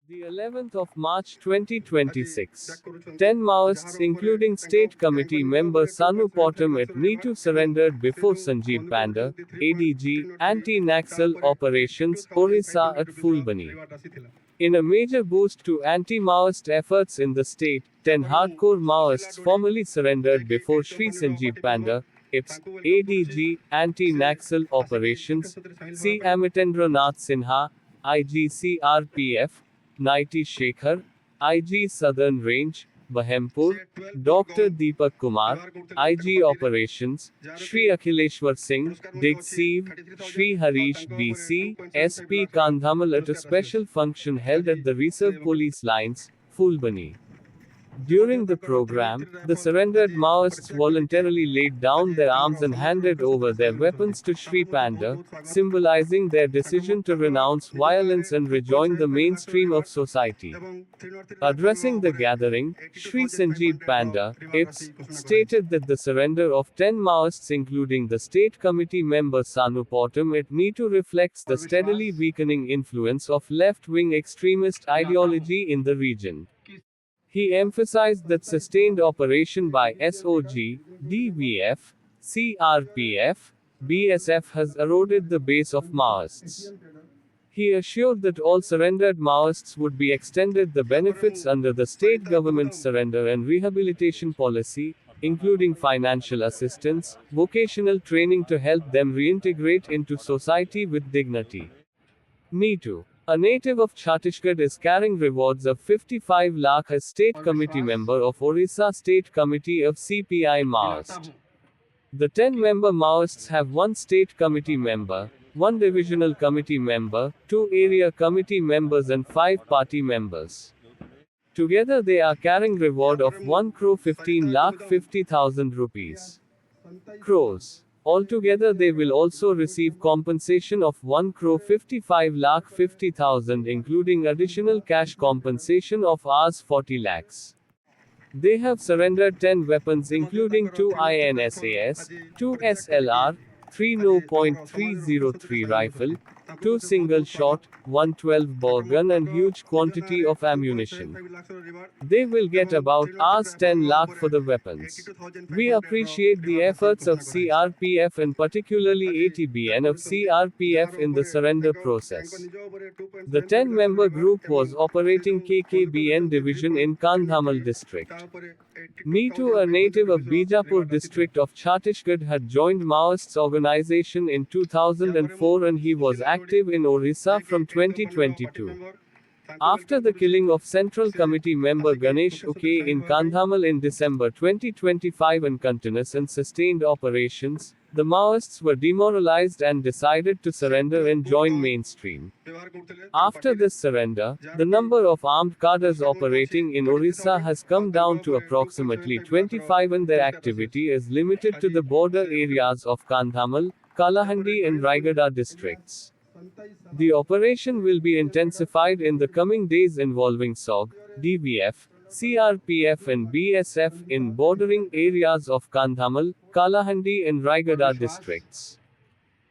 The 11th of March 2026. 10 Maoists, including State Committee member Sanu Potom at Neetu, surrendered before Sanjeev Panda, ADG, Anti-Naxal Operations, Orissa at Fulbani. In a major boost to anti-Maoist efforts in the state, 10 hardcore Maoists formally surrendered before Sri Sanjeev Panda, IPS, ADG, Anti-Naxal Operations, C. Amitendranath Sinha, IGCRPF, Naiti Shekhar, IG Southern Range, Bahempur, Dr. Deepak Kumar, IG Operations, Shri Akhileshwar Singh, Dig Sieve, Shri Harish BC, SP Kandhamal at a special function held at the Reserve Police Lines, Fulbani. During the program, the surrendered Maoists voluntarily laid down their arms and handed over their weapons to Sri Panda, symbolizing their decision to renounce violence and rejoin the mainstream of society. Addressing the gathering, Sri Sanjeev Panda, IPS, stated that the surrender of 10 Maoists, including the state committee member Sanu Potom at Neetu, reflects the steadily weakening influence of left-wing extremist ideology in the region. He emphasized that sustained operation by SOG, DVF, CRPF, BSF has eroded the base of Maoists. He assured that all surrendered Maoists would be extended the benefits under the state government's surrender and rehabilitation policy, including financial assistance, vocational training to help them reintegrate into society with dignity. Neetu, a native of Chhattisgarh, is carrying rewards of 55 lakh as state committee member of Orissa State Committee of CPI Maoist. The 10-member Maoists have 1 state committee member, 1 divisional committee member, 2 area committee members and 5 party members. Together they are carrying reward of 1 crore 15 lakh 50,000 rupees. Crores. Altogether they will also receive compensation of 1 crore 55 lakh 50,000, including additional cash compensation of Rs 40 lakhs. They have surrendered 10 weapons including 2 INSAS, 2 SLR, 3 No.303 rifle, 2 single shot, 112 bore gun and huge quantity of ammunition. They will get about Rs 10 lakh for the weapons. We appreciate the efforts of CRPF and particularly ATBN of CRPF in the surrender process. The 10-member group was operating KKBN division in Kandhamal district. Neetu, a native of Bijapur district of Chhattisgarh, had joined Maoists organization in 2004 and he was active in Orissa from 2022. After the killing of Central Committee member Ganesh Uke in Kandhamal in December 2025 and continuous and sustained operations, the Maoists were demoralized and decided to surrender and join mainstream. After this surrender, the number of armed cadres operating in Orissa has come down to approximately 25 and their activity is limited to the border areas of Kandhamal, Kalahandi and Raigada districts. The operation will be intensified in the coming days involving SOG, DVF, CRPF and BSF in bordering areas of Kandhamal, Kalahandi and Raigada districts.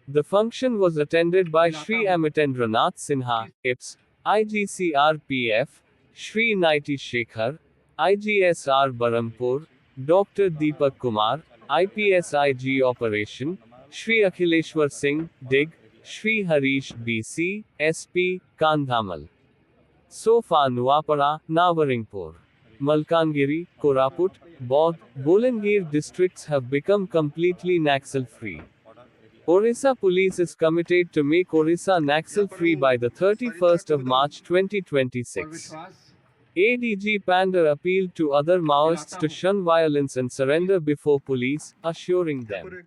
The function was attended by Shri Amitendranath Sinha, IPS, IGCRPF, Shri Naiti Shekhar, IGSR Barampur, Dr. Deepak Kumar, IPSIG Operation, Shri Akhileshwar Singh, Dig, Shri Harish BC, SP, Kandhamal. Sofa Nuapara, Navaringpur, Malkangiri, Koraput, Baud, Bolangir districts have become completely Naxal free. Orissa Police is committed to make Orissa Naxal free by the 31st of March 2026. ADG Panda appealed to other Maoists to shun violence and surrender before police, assuring them